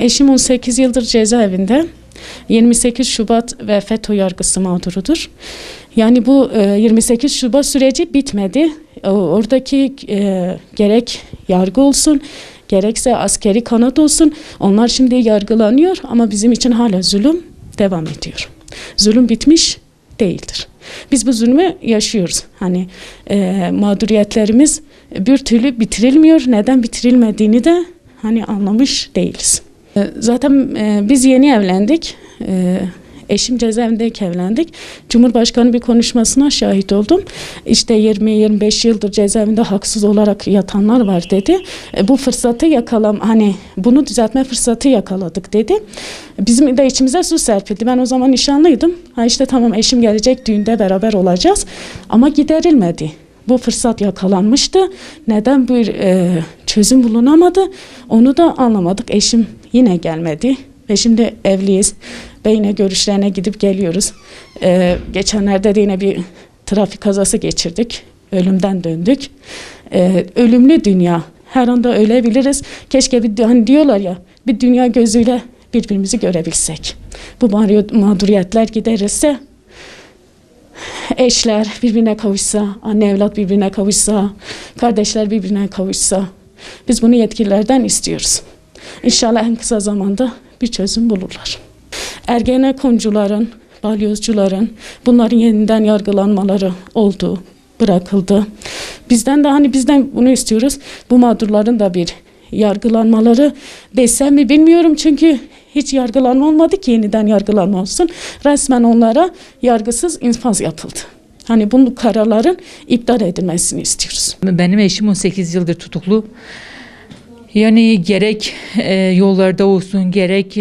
Eşim 18 yıldır cezaevinde. 28 Şubat ve FETÖ yargısı mağdurudur. Yani bu 28 Şubat süreci bitmedi. Oradaki gerek yargı olsun, gerekse askeri kanat olsun, onlar şimdi yargılanıyor ama bizim için hala zulüm devam ediyor. Zulüm bitmiş değildir. Biz bu zulmü yaşıyoruz. Hani mağduriyetlerimiz bir türlü bitirilmiyor. Neden bitirilmediğini de hani anlamış değiliz. Zaten biz yeni evlendik. Eşim cezaevindeyken evlendik. Cumhurbaşkanı bir konuşmasına şahit oldum. İşte 20-25 yıldır cezaevinde haksız olarak yatanlar var dedi. Bu fırsatı hani bunu düzeltme fırsatı yakaladık dedi. Bizim de içimize su serpildi. Ben o zaman nişanlıydım. İşte tamam, eşim gelecek, düğünde beraber olacağız. Ama giderilmedi. Bu fırsat yakalanmıştı. Neden bir çözüm bulunamadı? Onu da anlamadık. Eşim yine gelmedi. Ve şimdi evliyiz. Ve yine görüşlerine gidip geliyoruz. Geçenlerde de yine bir trafik kazası geçirdik. Ölümden döndük. Ölümlü dünya. Her anda ölebiliriz. Keşke hani diyorlar ya, bir dünya gözüyle birbirimizi görebilsek. Bu mağduriyetler giderirse, eşler birbirine kavuşsa, anne evlat birbirine kavuşsa, kardeşler birbirine kavuşsa, biz bunu yetkililerden istiyoruz. İnşallah en kısa zamanda bir çözüm bulurlar. Ergenekoncuların, balyozcuların, bunların yeniden yargılanmaları oldu, bırakıldı. Bizden bunu istiyoruz. Bu mağdurların da bir yargılanmaları desem mi bilmiyorum, çünkü hiç yargılanma olmadı ki yeniden yargılanma olsun. Resmen onlara yargısız infaz yapıldı. Hani bu kararların iptal edilmesini istiyoruz. Benim eşim 18 yıldır tutuklu. Yani gerek yollarda olsun, gerek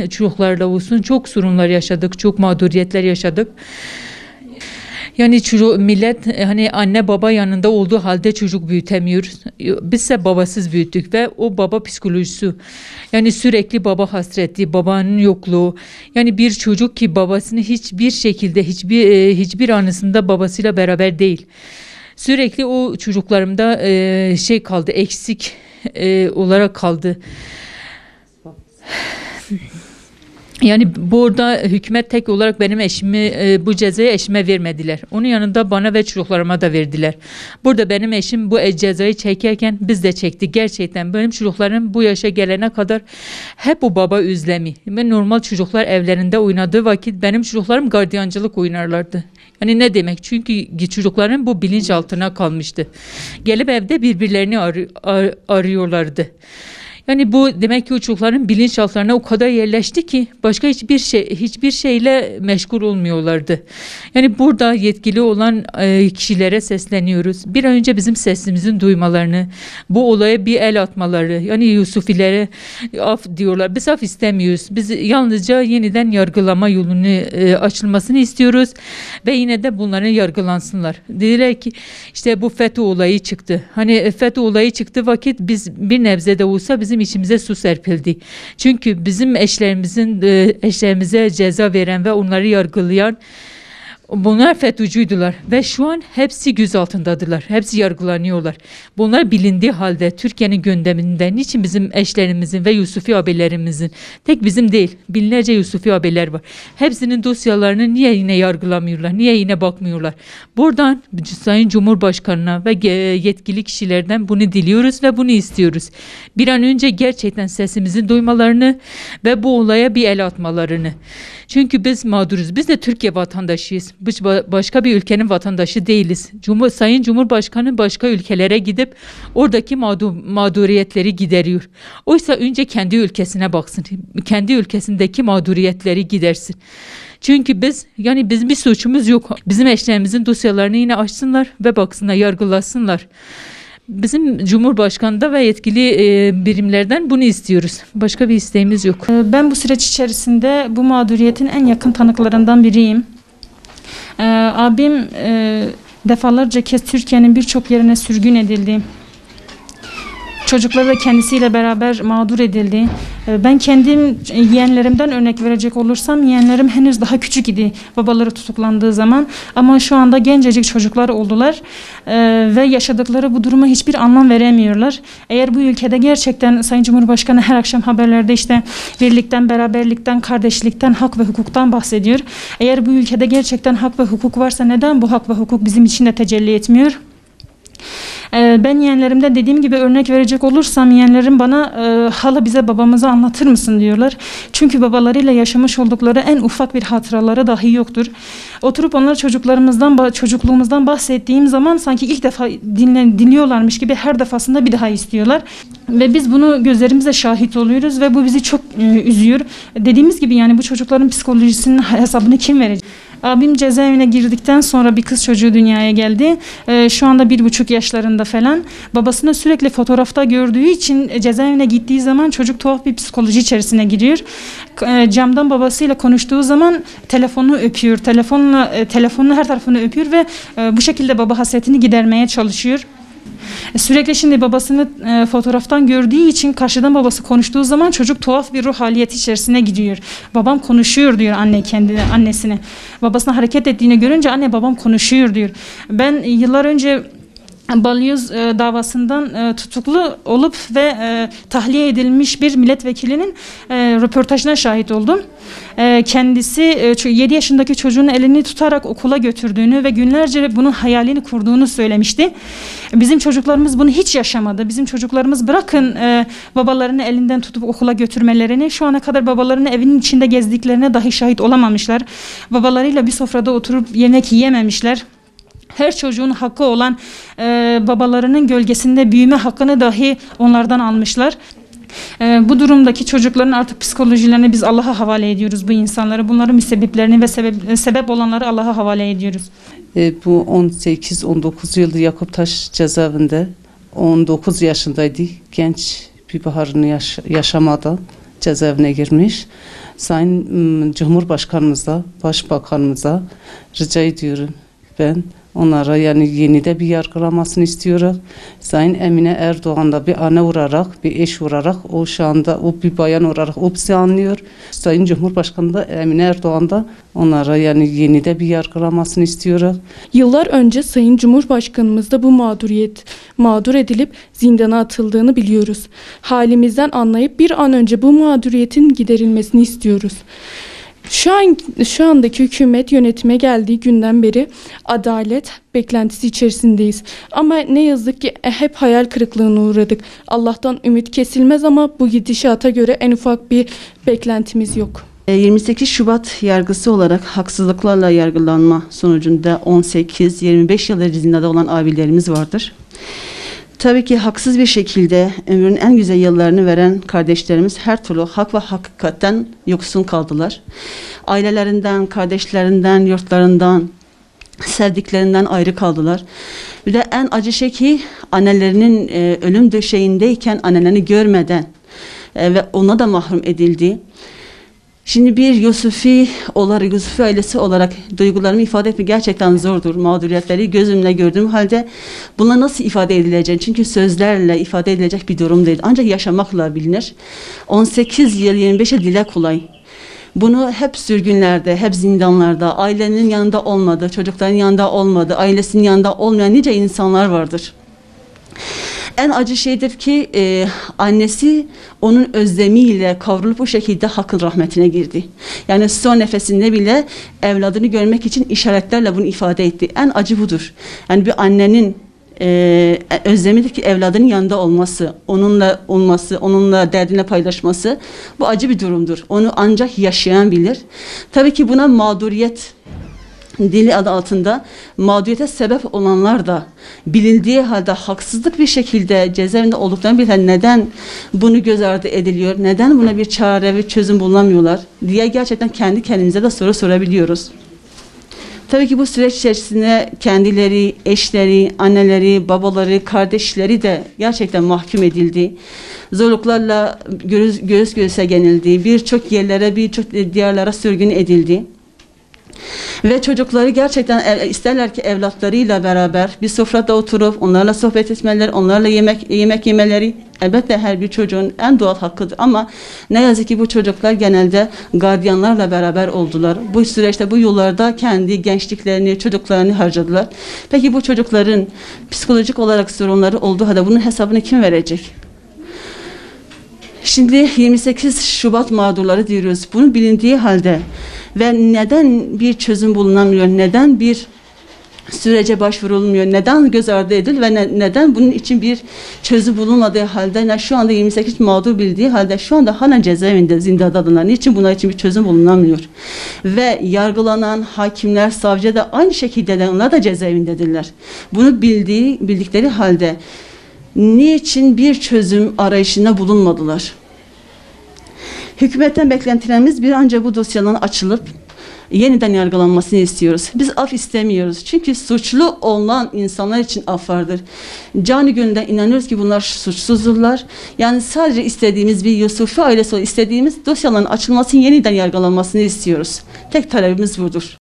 çocuklarda olsun çok sorunlar yaşadık, çok mağduriyetler yaşadık. Yani millet hani anne baba yanında olduğu halde çocuk büyütemiyoruz. Bizse babasız büyüttük ve o baba psikolojisi. Yani sürekli baba hasreti, babanın yokluğu. Yani bir çocuk ki babasını hiçbir şekilde, hiçbir anısında babasıyla beraber değil. Sürekli o çocuklarımda kaldı, eksik olarak kaldı. Yani burada hükümet tek olarak benim eşimi, bu cezayı eşime vermediler. Onun yanında bana ve çocuklarıma da verdiler. Burada benim eşim bu cezayı çekerken biz de çektik. Gerçekten benim çocuklarım bu yaşa gelene kadar hep o baba özlemi. Ve normal çocuklar evlerinde oynadığı vakit benim çocuklarım gardiyancılık oynarlardı. Yani ne demek? Çünkü çocukların bu bilinçaltına kalmıştı. Gelip evde birbirlerini arıyorlardı. Yani bu demek ki o çocukların bilinçaltlarına o kadar yerleşti ki başka hiçbir şeyle meşgul olmuyorlardı. Yani burada yetkili olan kişilere sesleniyoruz. Bir an önce bizim sesimizin duymalarını, bu olaya bir el atmaları. Yani Yusufilere af diyorlar. Biz af istemiyoruz. Biz yalnızca yeniden yargılama yolunu açılmasını istiyoruz ve yine de bunların yargılansınlar. Dediler ki işte bu FETÖ olayı çıktı. Hani FETÖ olayı çıktı vakit biz bir nebze de olsa bizim içimize su serpildi. Çünkü bizim eşlerimize ceza veren ve onları yargılayan bunlar FETÖ'cüydüler ve şu an hepsi gözaltındadılar. Hepsi yargılanıyorlar. Bunlar bilindiği halde Türkiye'nin gündeminde niçin bizim eşlerimizin ve Yusufi abilerimizin, tek bizim değil, binlerce Yusufi abiler var. Hepsinin dosyalarını niye yine yargılamıyorlar? Niye yine bakmıyorlar? Buradan Sayın Cumhurbaşkanı'na ve yetkili kişilerden bunu diliyoruz ve bunu istiyoruz. Bir an önce gerçekten sesimizi duymalarını ve bu olaya bir el atmalarını. Çünkü biz mağduruz. Biz de Türkiye vatandaşıyız. Biz başka bir ülkenin vatandaşı değiliz. Sayın Cumhurbaşkanı başka ülkelere gidip oradaki mağduriyetleri gideriyor. Oysa önce kendi ülkesine baksın. Kendi ülkesindeki mağduriyetleri gidersin. Çünkü biz bir suçumuz yok. Bizim eşlerimizin dosyalarını yine açsınlar ve baksınlar, yargılasınlar. Bizim Cumhurbaşkanı'da ve yetkili birimlerden bunu istiyoruz. Başka bir isteğimiz yok. Ben bu süreç içerisinde bu mağduriyetin en yakın tanıklarından biriyim. Abim defalarca kez Türkiye'nin birçok yerine sürgün edildi. Çocukları da kendisiyle beraber mağdur edildi. Ben kendim yeğenlerimden örnek verecek olursam yeğenlerim henüz daha küçük idi babaları tutuklandığı zaman. Ama şu anda gencecik çocuklar oldular ve yaşadıkları bu duruma hiçbir anlam veremiyorlar. Eğer bu ülkede gerçekten Sayın Cumhurbaşkanı her akşam haberlerde işte birlikten, beraberlikten, kardeşlikten, hak ve hukuktan bahsediyor. Eğer bu ülkede gerçekten hak ve hukuk varsa neden bu hak ve hukuk bizim için de tecelli etmiyor? Ben yeğenlerimden dediğim gibi örnek verecek olursam yeğenlerim bana hala bize babamızı anlatır mısın diyorlar. Çünkü babalarıyla yaşamış oldukları en ufak bir hatıraları dahi yoktur. Oturup onlar çocukluğumuzdan bahsettiğim zaman sanki ilk defa dinliyorlarmış gibi her defasında bir daha istiyorlar. Ve biz bunu gözlerimizle şahit oluyoruz ve bu bizi çok üzüyor. Dediğimiz gibi yani bu çocukların psikolojisinin hesabını kim verecek? Abim cezaevine girdikten sonra bir kız çocuğu dünyaya geldi. Şu anda 1,5 yaşlarında falan. Babasını sürekli fotoğrafta gördüğü için cezaevine gittiği zaman çocuk tuhaf bir psikoloji içerisine giriyor. Camdan babasıyla konuştuğu zaman telefonunu öpüyor. Telefonunu her tarafını öpüyor ve bu şekilde baba hasretini gidermeye çalışıyor. Sürekli şimdi babasını fotoğraftan gördüğü için karşıdan babası konuştuğu zaman çocuk tuhaf bir ruh haliyeti içerisine gidiyor. Babam konuşuyor diyor annesine. Babasına hareket ettiğini görünce anne babam konuşuyor diyor. Ben yıllar önce balyoz davasından tutuklu olup ve tahliye edilmiş bir milletvekilinin röportajına şahit oldum. Kendisi 7 yaşındaki çocuğun elini tutarak okula götürdüğünü ve günlerce bunun hayalini kurduğunu söylemişti. Bizim çocuklarımız bunu hiç yaşamadı. Bizim çocuklarımız bırakın babalarını elinden tutup okula götürmelerini, şu ana kadar babalarının evinin içinde gezdiklerine dahi şahit olamamışlar. Babalarıyla bir sofrada oturup yemek yiyememişler. Her çocuğun hakkı olan babalarının gölgesinde büyüme hakkını dahi onlardan almışlar. Bu durumdaki çocukların artık psikolojilerini biz Allah'a havale ediyoruz bu insanları. Bunların müsebbiplerini ve sebep olanları Allah'a havale ediyoruz. Bu 18-19 yıldır Yakuptaş cezaevinde 19 yaşındaydı. Genç bir baharını yaşamadan cezaevine girmiş. Sayın Cumhurbaşkanımıza, Başbakanımıza rica ediyorum ben. Onlara yani yenide bir yargılamasını istiyoruz. Sayın Emine Erdoğan da bir anne olarak, bir eş olarak, o şu anda o bir bayan olarak o bizi anlıyor. Sayın Cumhurbaşkanı da Emine Erdoğan da onlara yani yenide bir yargılamasını istiyoruz. Yıllar önce Sayın Cumhurbaşkanımız da bu mağdur edilip zindana atıldığını biliyoruz. Halimizden anlayıp bir an önce bu mağduriyetin giderilmesini istiyoruz. Şu andaki hükümet yönetime geldiği günden beri adalet beklentisi içerisindeyiz. Ama ne yazık ki hep hayal kırıklığına uğradık. Allah'tan ümit kesilmez ama bu gidişata göre en ufak bir beklentimiz yok. 28 Şubat yargısı olarak haksızlıklarla yargılanma sonucunda 18-25 yıldır zindanda olan abilerimiz vardır. Tabii ki haksız bir şekilde ömrünün en güzel yıllarını veren kardeşlerimiz her türlü hak ve hakikatten yoksun kaldılar. Ailelerinden, kardeşlerinden, yurtlarından, sevdiklerinden ayrı kaldılar. Bir de en acı şey ki annelerinin ölüm döşeğindeyken annelerini görmeden ve ona da mahrum edildi. Şimdi bir Yusufi ailesi olarak duygularımı ifade etmek gerçekten zordur. Mağduriyetleri gözümle gördüğüm halde bunlar nasıl ifade edilecek? Çünkü sözlerle ifade edilecek bir durum değil. Ancak yaşamakla bilinir. 18 yıl 25 yıl dile kolay. Bunu hep sürgünlerde, hep zindanlarda, ailenin yanında olmadı, çocukların yanında olmadı, ailesinin yanında olmayan nice insanlar vardır. En acı şeydir ki annesi onun özlemiyle kavrulup bu şekilde hakkın rahmetine girdi. Yani son nefesinde bile evladını görmek için işaretlerle bunu ifade etti. En acı budur. Yani bir annenin özlemidir ki evladının yanında olması, onunla olması, onunla derdini paylaşması bu acı bir durumdur. Onu ancak yaşayan bilir. Tabii ki buna mağduriyet dili adı altında mağduriyete sebep olanlar da bilindiği halde haksızlık bir şekilde cezaevinde olduklarını bilen neden bunu göz ardı ediliyor, neden buna bir çare ve çözüm bulamıyorlar diye gerçekten kendi kendimize de soru sorabiliyoruz. Tabii ki bu süreç içerisinde kendileri, eşleri, anneleri, babaları, kardeşleri de gerçekten mahkum edildi. Zorluklarla göğüs göğüse genildi. Birçok yerlere, birçok diyarlara sürgün edildi. Ve çocukları gerçekten isterler ki evlatlarıyla beraber bir sofrada oturup onlarla sohbet etmeleri, onlarla yemek yemeleri Elbette her bir çocuğun en doğal hakkıdır ama ne yazık ki bu çocuklar genelde gardiyanlarla beraber oldular. Bu süreçte, bu yollarda kendi gençliklerini, çocuklarını harcadılar. Peki bu çocukların psikolojik olarak sorunları olduğu halde bunun hesabını kim verecek? Şimdi 28 Şubat mağdurları diyoruz. Bunu bilindiği halde ve neden bir çözüm bulunamıyor, neden bir sürece başvurulmuyor, neden göz ardı edil ve neden bunun için bir çözüm bulunmadığı halde, şu anda 28 mağdur bildiği halde şu anda halen cezaevinde, zindadadılar. Niçin bunlar için bir çözüm bulunamıyor? Ve yargılanan hakimler, savcı da aynı şekilde onlar da cezaevindedirler. Bunu bildikleri halde niçin bir çözüm arayışında bulunmadılar? Hükümetten beklentilerimiz bir an önce bu dosyaların açılıp yeniden yargılanmasını istiyoruz. Biz af istemiyoruz. Çünkü suçlu olan insanlar için af vardır. Canı gönülden inanıyoruz ki bunlar suçsuzdurlar. Yani sadece istediğimiz bir Yusufi ailesi, istediğimiz dosyaların açılmasının yeniden yargılanmasını istiyoruz. Tek talebimiz budur.